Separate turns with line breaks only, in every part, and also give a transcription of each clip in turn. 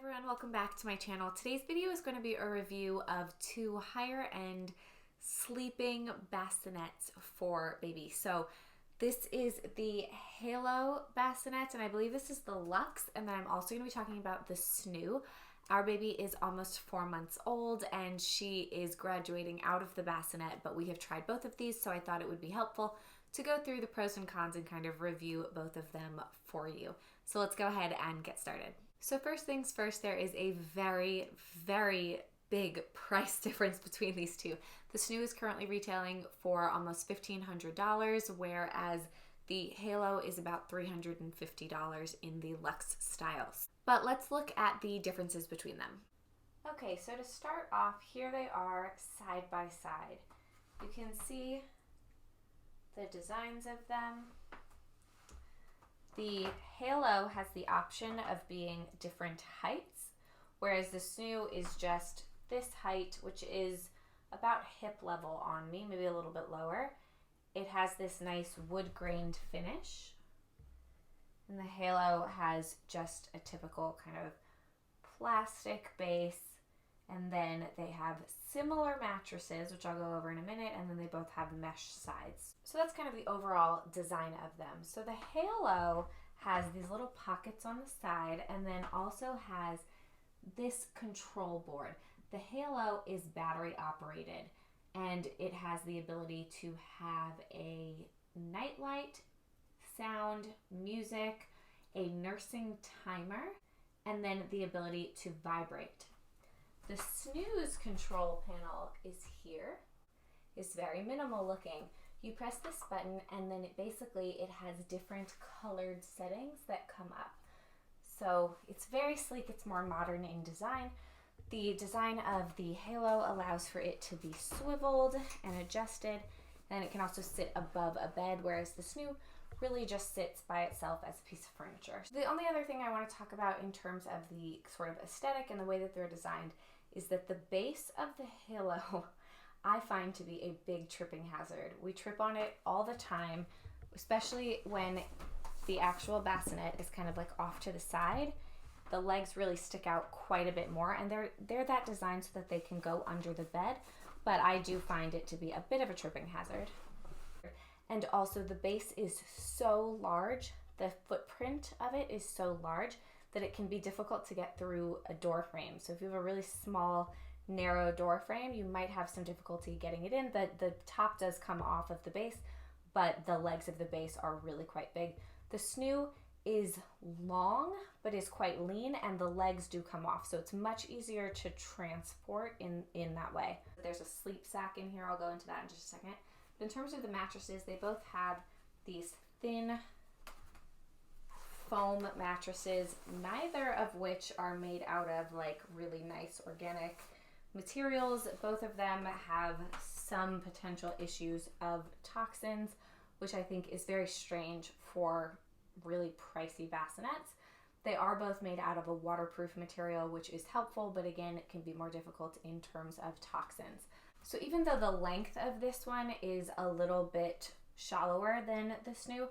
everyone, welcome back to my channel. Today's video is going to be a review of two higher end sleeping bassinets for babies. So this is the Halo bassinet, and I believe this is the Luxe, and then I'm also going to be talking about the Snoo. Our baby is almost 4 months old and she is graduating out of the bassinet, but we have tried both of these, so I thought it would be helpful to go through the pros and cons and kind of review both of them for you. So let's go ahead and get started. So first things first, there is a very, very big price difference between these two. The Snoo is currently retailing for almost $1,500, whereas the Halo is about $350 in the Luxe styles. But let's look at the differences between them. Okay, so to start off, here they are side by side. You can see the designs of them. The Halo has the option of being different heights, whereas the Snoo is just this height, which is about hip level on me, maybe a little bit lower. It has this nice wood-grained finish, and the Halo has just a typical kind of plastic base, and then they have similar mattresses, which I'll go over in a minute, and then they both have mesh sides. So that's kind of the overall design of them. So the Halo has these little pockets on the side, and then also has this control board. The Halo is battery operated, and it has the ability to have a nightlight, sound, music, a nursing timer, and then the ability to vibrate. The Snoo's control panel is here. It's very minimal looking. You press this button and then it has different colored settings that come up. So it's very sleek, it's more modern in design. The design of the Halo allows for it to be swiveled and adjusted, and it can also sit above a bed, whereas the Snoo really just sits by itself as a piece of furniture. The only other thing I want to talk about in terms of the sort of aesthetic and the way that they're designed is that the base of the Halo I find to be a big tripping hazard. We trip on it all the time, especially when the actual bassinet is kind of like off to the side. The legs really stick out quite a bit more, and they're that designed so that they can go under the bed, but I do find it to be a bit of a tripping hazard. And also the base is so large, the footprint of it is so large that it can be difficult to get through a door frame. So if you have a really small, narrow door frame, you might have some difficulty getting it in. The top does come off of the base, but the legs of the base are really quite big. The Snoo is long, but is quite lean, and the legs do come off. So it's much easier to transport in that way. There's a sleep sack in here. I'll go into that in just a second. But in terms of the mattresses, they both have these thin foam mattresses, neither of which are made out of like really nice organic materials. Both of them have some potential issues of toxins, which I think is very strange for really pricey bassinets. They are both made out of a waterproof material, which is helpful, but again, it can be more difficult in terms of toxins. So even though the length of this one is a little bit shallower than the Snoo,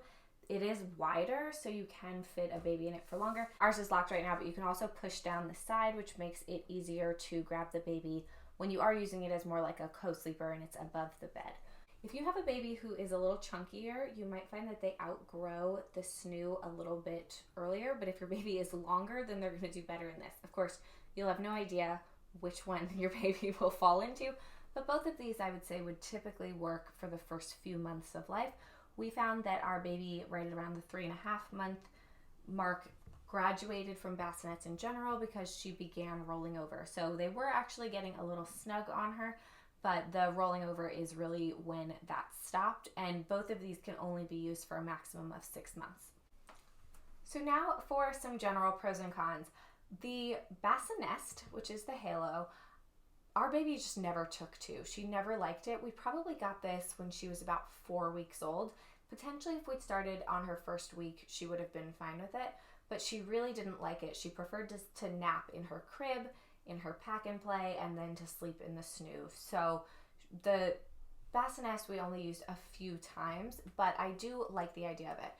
it is wider, so you can fit a baby in it for longer. Ours is locked right now, but you can also push down the side, which makes it easier to grab the baby when you are using it as more like a co-sleeper and it's above the bed. If you have a baby who is a little chunkier, you might find that they outgrow the Snoo a little bit earlier, but if your baby is longer, then they're going to do better in this. Of course, you'll have no idea which one your baby will fall into, but both of these I would say would typically work for the first few months of life. We found that our baby right around the 3.5 month mark graduated from bassinets in general because she began rolling over. So they were actually getting a little snug on her, but the rolling over is really when that stopped, and both of these can only be used for a maximum of 6 months. So now for some general pros and cons. The bassinet, which is the Halo, our baby just never took to. She never liked it. We probably got this when she was about 4 weeks old. Potentially if we'd started on her first week, she would have been fine with it, but she really didn't like it. She preferred to nap in her crib, in her pack and play, and then to sleep in the Snoo. So the bassinet we only used a few times, but I do like the idea of it.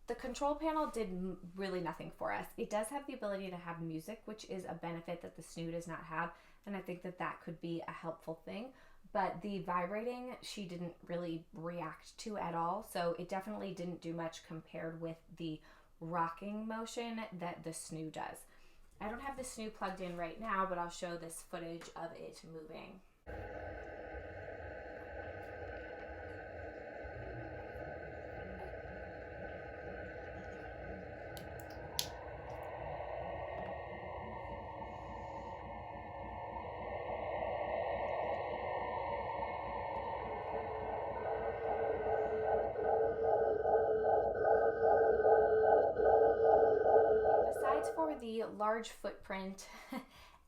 The control panel did really nothing for us. It does have the ability to have music, which is a benefit that the Snoo does not have, and I think that that could be a helpful thing. But the vibrating, she didn't really react to at all, so it definitely didn't do much compared with the rocking motion that the Snoo does. I don't have the Snoo plugged in right now, but I'll show this footage of it moving. For the large footprint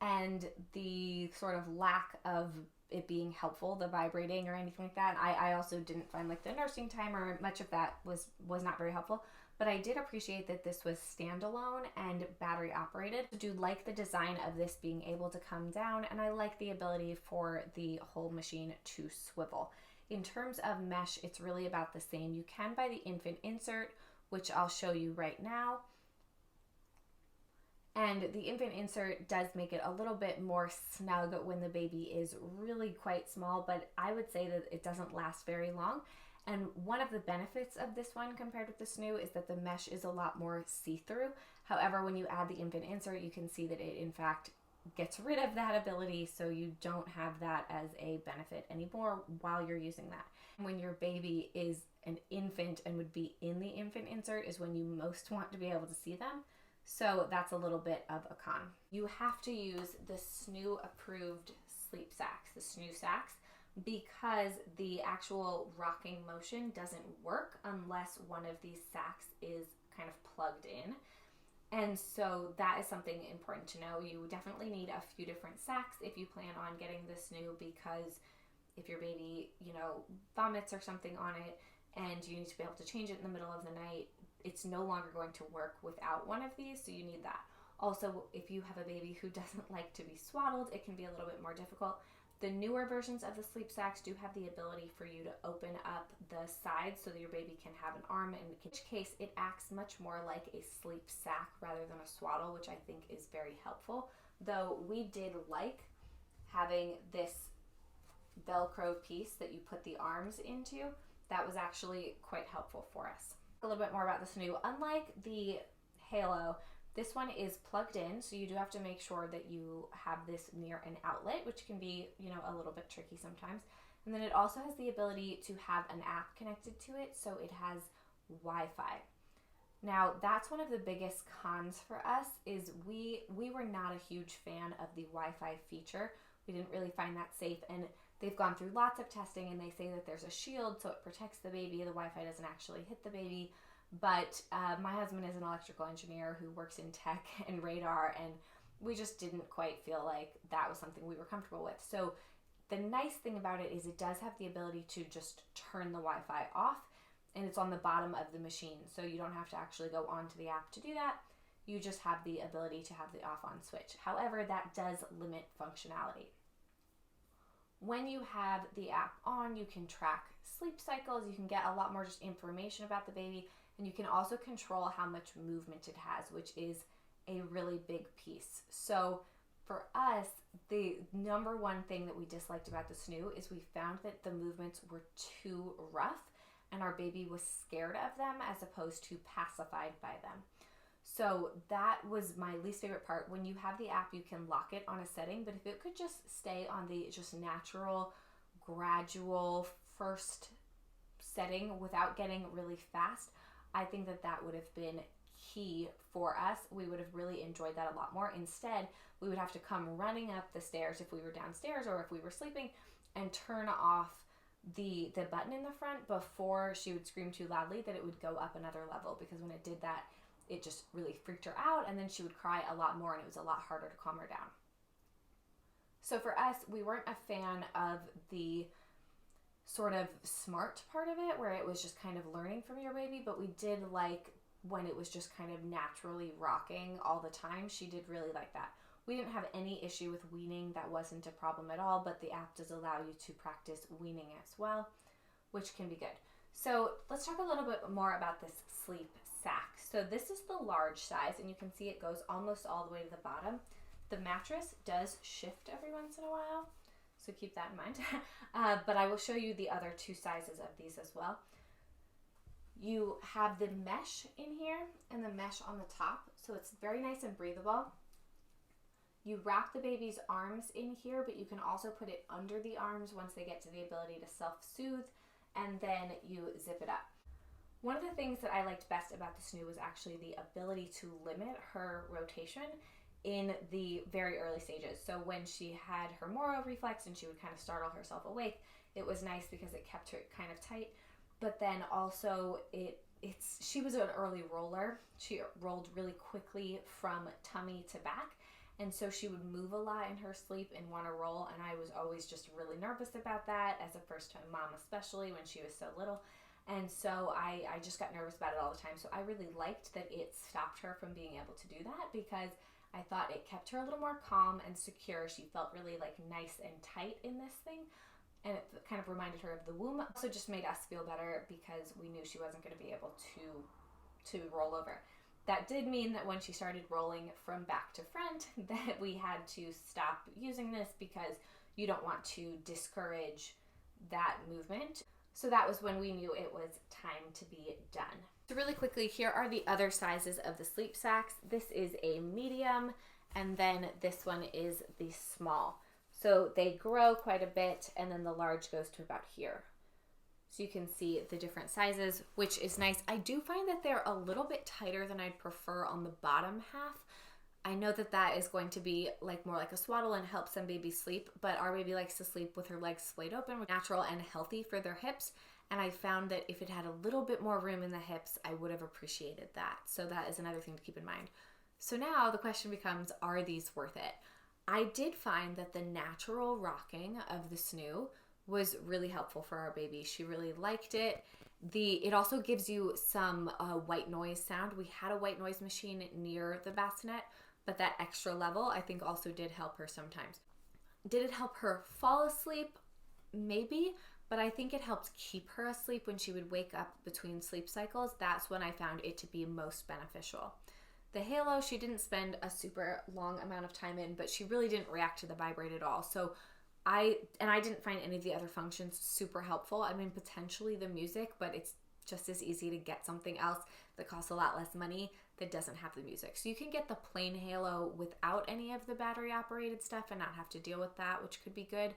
and the sort of lack of it being helpful, the vibrating or anything like that, I also didn't find like the nursing time or much of that was not very helpful, but I did appreciate that this was standalone and battery operated. I do like the design of this being able to come down, and I like the ability for the whole machine to swivel. In terms of mesh, it's really about the same. You can buy the infant insert, which I'll show you right now. And the infant insert does make it a little bit more snug when the baby is really quite small, but I would say that it doesn't last very long. And one of the benefits of this one compared with the Snoo is that the mesh is a lot more see-through. However, when you add the infant insert, you can see that it in fact gets rid of that ability, so you don't have that as a benefit anymore while you're using that. When your baby is an infant and would be in the infant insert is when you most want to be able to see them. So that's a little bit of a con. You have to use the Snoo approved sleep sacks, the Snoo sacks, because the actual rocking motion doesn't work unless one of these sacks is kind of plugged in. And so that is something important to know. You definitely need a few different sacks if you plan on getting the Snoo, because if your baby, vomits or something on it and you need to be able to change it in the middle of the night, it's no longer going to work without one of these, so you need that. Also, if you have a baby who doesn't like to be swaddled, it can be a little bit more difficult. The newer versions of the sleep sacks do have the ability for you to open up the sides so that your baby can have an arm, in which case it acts much more like a sleep sack rather than a swaddle, which I think is very helpful. Though we did like having this Velcro piece that you put the arms into. That was actually quite helpful for us. A little bit more about the Snoo. Unlike the Halo, this one is plugged in, so you do have to make sure that you have this near an outlet, which can be, a little bit tricky sometimes. And then it also has the ability to have an app connected to it, so it has Wi-Fi. Now, that's one of the biggest cons for us is we were not a huge fan of the Wi-Fi feature. We didn't really find that safe, and they've gone through lots of testing and they say that there's a shield so it protects the baby. The Wi-Fi doesn't actually hit the baby. But my husband is an electrical engineer who works in tech and radar, and we just didn't quite feel like that was something we were comfortable with. So the nice thing about it is it does have the ability to just turn the Wi-Fi off, and it's on the bottom of the machine. So you don't have to actually go onto the app to do that. You just have the ability to have the off-on switch. However, that does limit functionality. When you have the app on, you can track sleep cycles, you can get a lot more just information about the baby, and you can also control how much movement it has, which is a really big piece. So for us, the number one thing that we disliked about the Snoo is we found that the movements were too rough and our baby was scared of them as opposed to pacified by them. So that was my least favorite part. When you have the app, you can lock it on a setting, but if it could just stay on the just natural, gradual first setting without getting really fast, I think that that would have been key for us. We would have really enjoyed that a lot more. Instead, we would have to come running up the stairs if we were downstairs or if we were sleeping and turn off the button in the front before she would scream too loudly that it would go up another level, because when it did that, it just really freaked her out, and then she would cry a lot more and it was a lot harder to calm her down. So for us, we weren't a fan of the sort of smart part of it where it was just kind of learning from your baby, but we did like when it was just kind of naturally rocking all the time. She did really like that. We didn't have any issue with weaning. That wasn't a problem at all, but the app does allow you to practice weaning as well, which can be good. So let's talk a little bit more about this sleep sack. So this is the large size, and you can see it goes almost all the way to the bottom. The mattress does shift every once in a while, so keep that in mind. But I will show you the other two sizes of these as well. You have the mesh in here and the mesh on the top, so it's very nice and breathable. You wrap the baby's arms in here, but you can also put it under the arms once they get to the ability to self-soothe, and then you zip it up. One of the things that I liked best about the Snoo was actually the ability to limit her rotation in the very early stages. So when she had her Moro reflex and she would kind of startle herself awake, it was nice because it kept her kind of tight. But then also she was an early roller. She rolled really quickly from tummy to back. And so she would move a lot in her sleep and want to roll. And I was always just really nervous about that as a first-time mom, especially when she was so little. And so I just got nervous about it all the time. So I really liked that it stopped her from being able to do that, because I thought it kept her a little more calm and secure. She felt really like nice and tight in this thing. And it kind of reminded her of the womb. Also just made us feel better because we knew she wasn't going to be able to roll over. That did mean that when she started rolling from back to front, that we had to stop using this because you don't want to discourage that movement. So that was when we knew it was time to be done. So really quickly, here are the other sizes of the sleep sacks. This is a medium, and then this one is the small. So they grow quite a bit, and then the large goes to about here. So you can see the different sizes, which is nice. I do find that they're a little bit tighter than I'd prefer on the bottom half. I know that that is going to be like more like a swaddle and help some babies sleep, but our baby likes to sleep with her legs splayed open, natural and healthy for their hips. And I found that if it had a little bit more room in the hips, I would have appreciated that. So that is another thing to keep in mind. So now the question becomes, are these worth it? I did find that the natural rocking of the Snoo was really helpful for our baby. She really liked it. It also gives you some white noise sound. We had a white noise machine near the bassinet, but that extra level I think also did help her sometimes. Did it help her fall asleep? Maybe, but I think it helped keep her asleep when she would wake up between sleep cycles. That's when I found it to be most beneficial. The Halo, she didn't spend a super long amount of time in, but she really didn't react to the vibrate at all. So I didn't find any of the other functions super helpful. I mean, potentially the music, but it's just as easy to get something else that costs a lot less money that doesn't have the music. So you can get the plain Halo without any of the battery operated stuff and not have to deal with that, which could be good.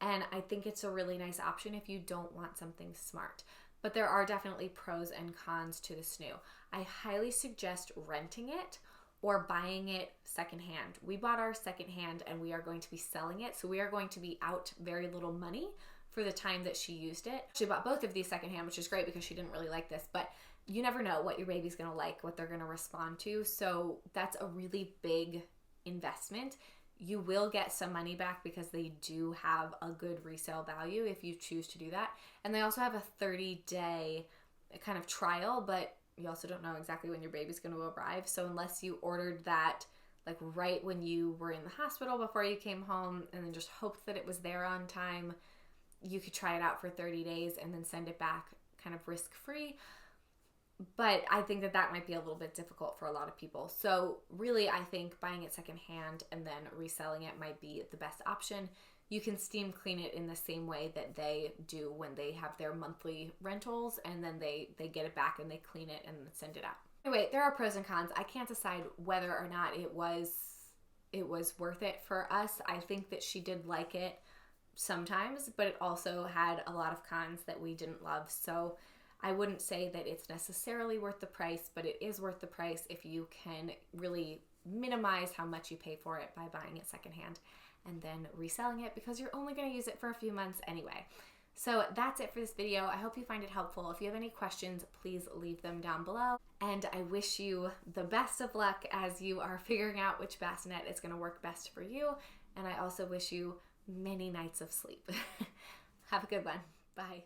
And I think it's a really nice option if you don't want something smart. But there are definitely pros and cons to the Snoo. I highly suggest renting it or buying it secondhand. We bought our secondhand and we are going to be selling it. So we are going to be out very little money for the time that she used it. She bought both of these secondhand, which is great because she didn't really like this, but you never know what your baby's gonna like, what they're gonna respond to. So that's a really big investment. You will get some money back because they do have a good resale value if you choose to do that. And they also have a 30-day kind of trial, but you also don't know exactly when your baby's going to arrive. So unless you ordered that like right when you were in the hospital before you came home and then just hoped that it was there on time, you could try it out for 30 days and then send it back kind of risk-free. But I think that that might be a little bit difficult for a lot of people. So really, I think buying it secondhand and then reselling it might be the best option. You can steam clean it in the same way that they do when they have their monthly rentals, and then they get it back and they clean it and send it out. Anyway, there are pros and cons. I can't decide whether or not it was worth it for us. I think that she did like it sometimes, but it also had a lot of cons that we didn't love. So I wouldn't say that it's necessarily worth the price, but it is worth the price if you can really minimize how much you pay for it by buying it secondhand and then reselling it because you're only going to use it for a few months anyway. So that's it for this video. I hope you find it helpful. If you have any questions, please leave them down below. And I wish you the best of luck as you are figuring out which bassinet is going to work best for you. And I also wish you many nights of sleep. Have a good one. Bye.